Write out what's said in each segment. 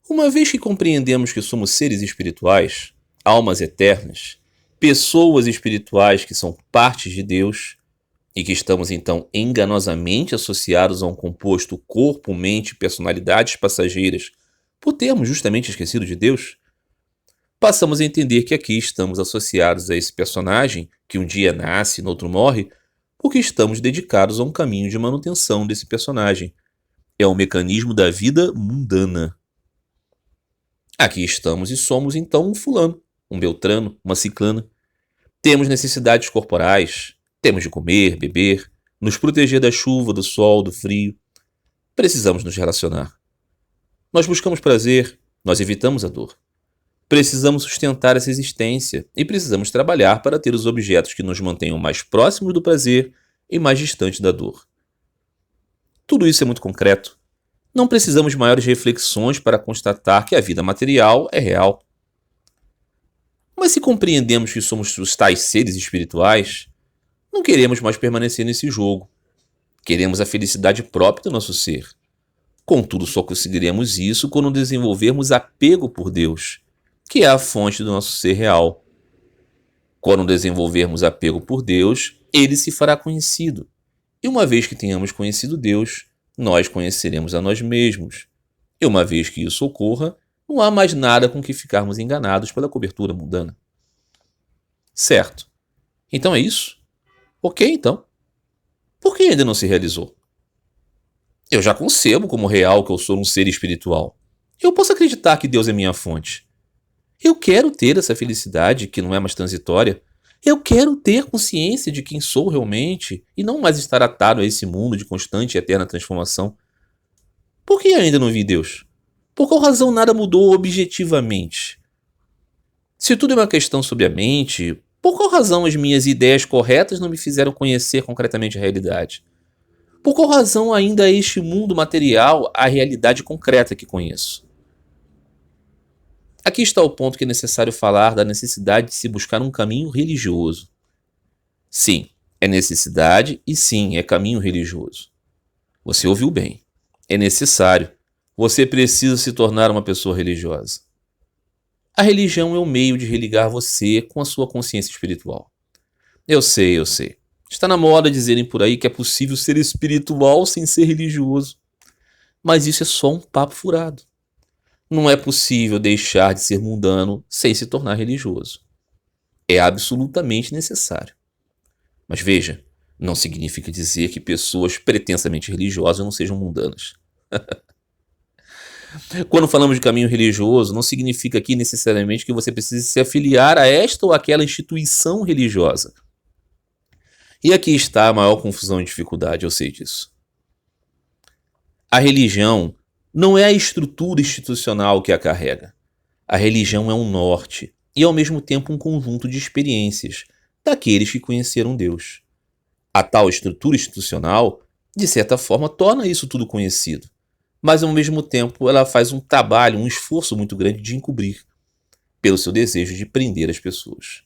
Uma vez que compreendemos que somos seres espirituais, almas eternas, pessoas espirituais que são partes de Deus e que estamos então enganosamente associados a um composto corpo, mente e personalidades passageiras por termos justamente esquecido de Deus, passamos a entender que aqui estamos associados a esse personagem que um dia nasce e no outro morre, porque estamos dedicados a um caminho de manutenção desse personagem. É um mecanismo da vida mundana. Aqui estamos e somos então um fulano, um beltrano, uma ciclana. Temos necessidades corporais, temos de comer, beber, nos proteger da chuva, do sol, do frio. Precisamos nos relacionar. Nós buscamos prazer, nós evitamos a dor. Precisamos sustentar essa existência e precisamos trabalhar para ter os objetos que nos mantenham mais próximos do prazer e mais distantes da dor. Tudo isso é muito concreto. Não precisamos de maiores reflexões para constatar que a vida material é real. Mas se compreendemos que somos os tais seres espirituais, não queremos mais permanecer nesse jogo. Queremos a felicidade própria do nosso ser. Contudo, só conseguiremos isso quando desenvolvermos apego por Deus, que é a fonte do nosso ser real. Quando desenvolvermos apego por Deus, ele se fará conhecido. E uma vez que tenhamos conhecido Deus, nós conheceremos a nós mesmos. E uma vez que isso ocorra, não há mais nada com que ficarmos enganados pela cobertura mundana. Certo. Então é isso? Ok, então. Por que ainda não se realizou? Eu já concebo como real que eu sou um ser espiritual. Eu posso acreditar que Deus é minha fonte. Eu quero ter essa felicidade que não é mais transitória. Eu quero ter consciência de quem sou realmente e não mais estar atado a esse mundo de constante e eterna transformação. Por que ainda não vi Deus? Por qual razão nada mudou objetivamente? Se tudo é uma questão sobre a mente, por qual razão as minhas ideias corretas não me fizeram conhecer concretamente a realidade? Por qual razão ainda é este mundo material a realidade concreta que conheço? Aqui está o ponto que é necessário falar da necessidade de se buscar um caminho religioso. Sim, é necessidade e sim, é caminho religioso. Você ouviu bem. É necessário. Você precisa se tornar uma pessoa religiosa. A religião é o meio de religar você com a sua consciência espiritual. Eu sei. Está na moda dizerem por aí que é possível ser espiritual sem ser religioso. Mas isso é só um papo furado. Não é possível deixar de ser mundano sem se tornar religioso. É absolutamente necessário. Mas veja, não significa dizer que pessoas pretensamente religiosas não sejam mundanas. Quando falamos de caminho religioso, não significa aqui necessariamente que você precise se afiliar a esta ou aquela instituição religiosa. E aqui está a maior confusão e dificuldade, eu sei disso. A religião não é a estrutura institucional que a carrega. A religião é um norte e, ao mesmo tempo, um conjunto de experiências daqueles que conheceram Deus. A tal estrutura institucional, de certa forma, torna isso tudo conhecido, mas, ao mesmo tempo, ela faz um trabalho, um esforço muito grande de encobrir, pelo seu desejo de prender as pessoas.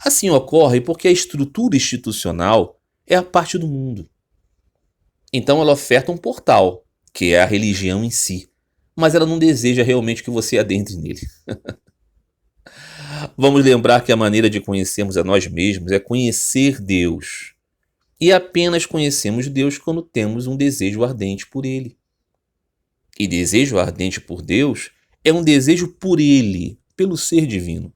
Assim ocorre porque a estrutura institucional é a parte do mundo. Então ela oferta um portal, que é a religião em si, mas ela não deseja realmente que você adentre nele. Vamos lembrar que a maneira de conhecermos a nós mesmos é conhecer Deus. E apenas conhecemos Deus quando temos um desejo ardente por Ele. E desejo ardente por Deus é um desejo por Ele, pelo ser divino.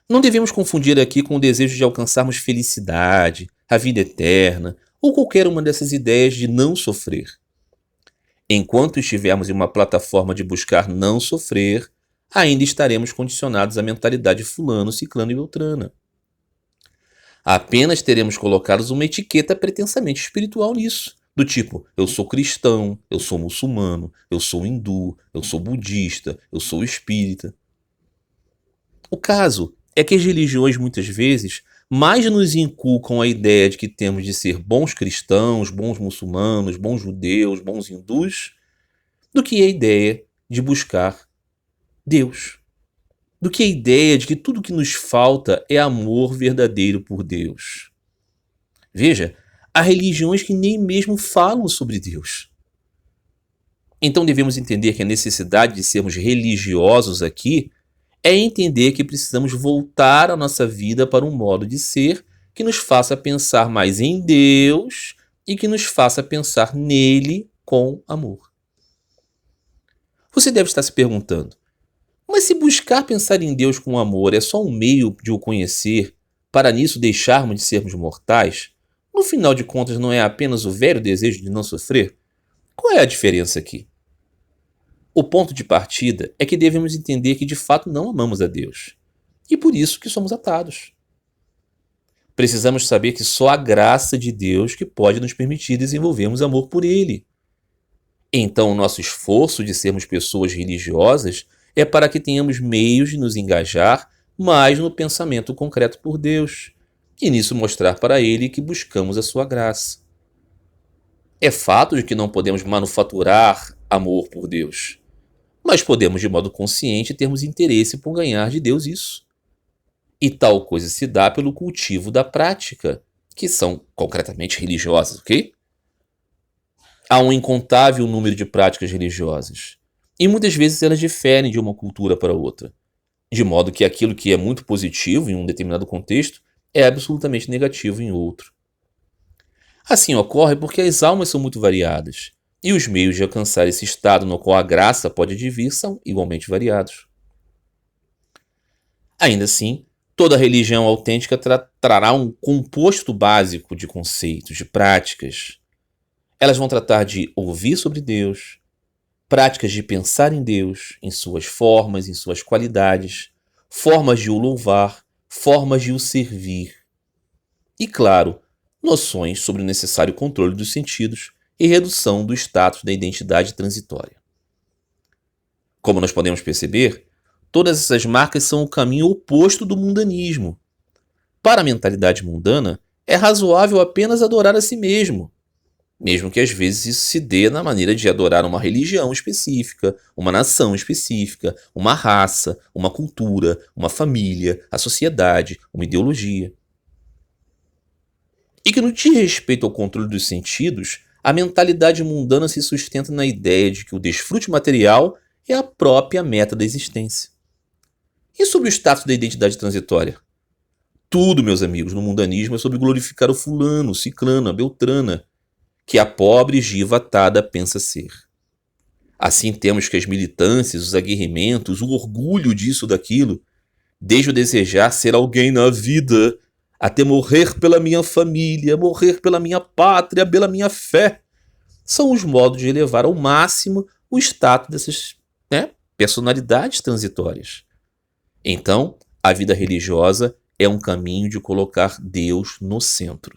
Não devemos confundir aqui com o desejo de alcançarmos felicidade, a vida eterna, ou qualquer uma dessas ideias de não sofrer. Enquanto estivermos em uma plataforma de buscar não sofrer, ainda estaremos condicionados à mentalidade fulano, ciclano e beltrana. Apenas teremos colocado uma etiqueta pretensamente espiritual nisso, do tipo, eu sou cristão, eu sou muçulmano, eu sou hindu, eu sou budista, eu sou espírita. O caso é que as religiões muitas vezes mais nos inculcam a ideia de que temos de ser bons cristãos, bons muçulmanos, bons judeus, bons hindus, do que a ideia de buscar Deus. Do que a ideia de que tudo que nos falta é amor verdadeiro por Deus. Veja, há religiões que nem mesmo falam sobre Deus. Então devemos entender que a necessidade de sermos religiosos aqui é entender que precisamos voltar a nossa vida para um modo de ser que nos faça pensar mais em Deus e que nos faça pensar nele com amor. Você deve estar se perguntando, mas se buscar pensar em Deus com amor é só um meio de o conhecer, para nisso deixarmos de sermos mortais, no final de contas não é apenas o velho desejo de não sofrer? Qual é a diferença aqui? O ponto de partida é que devemos entender que de fato não amamos a Deus, e por isso que somos atados. Precisamos saber que só a graça de Deus que pode nos permitir desenvolvermos amor por Ele. Então, o nosso esforço de sermos pessoas religiosas é para que tenhamos meios de nos engajar mais no pensamento concreto por Deus, e nisso mostrar para Ele que buscamos a sua graça. É fato de que não podemos manufaturar amor por Deus, mas podemos, de modo consciente, termos interesse por ganhar de Deus isso. E tal coisa se dá pelo cultivo da prática, que são concretamente religiosas, ok? Há um incontável número de práticas religiosas, e muitas vezes elas diferem de uma cultura para outra, de modo que aquilo que é muito positivo em um determinado contexto é absolutamente negativo em outro. Assim ocorre porque as almas são muito variadas, e os meios de alcançar esse estado no qual a graça pode advir são igualmente variados. Ainda assim, toda religião autêntica trará um composto básico de conceitos, de práticas. Elas vão tratar de ouvir sobre Deus, práticas de pensar em Deus, em suas formas, em suas qualidades, formas de o louvar, formas de o servir. E, claro, noções sobre o necessário controle dos sentidos e redução do status da identidade transitória. Como nós podemos perceber, todas essas marcas são o caminho oposto do mundanismo. Para a mentalidade mundana, é razoável apenas adorar a si mesmo que às vezes isso se dê na maneira de adorar uma religião específica, uma nação específica, uma raça, uma cultura, uma família, a sociedade, uma ideologia. E que no que diz respeito ao controle dos sentidos, a mentalidade mundana se sustenta na ideia de que o desfrute material é a própria meta da existência. E sobre o status da identidade transitória? Tudo, meus amigos, no mundanismo é sobre glorificar o fulano, o ciclano, a beltrana, que a pobre Giva Tada pensa ser. Assim temos que as militâncias, os aguerrimentos, o orgulho disso ou daquilo, desde o desejar ser alguém na vida, até morrer pela minha família, morrer pela minha pátria, pela minha fé, são os modos de elevar ao máximo o status dessas personalidades transitórias. Então, a vida religiosa é um caminho de colocar Deus no centro.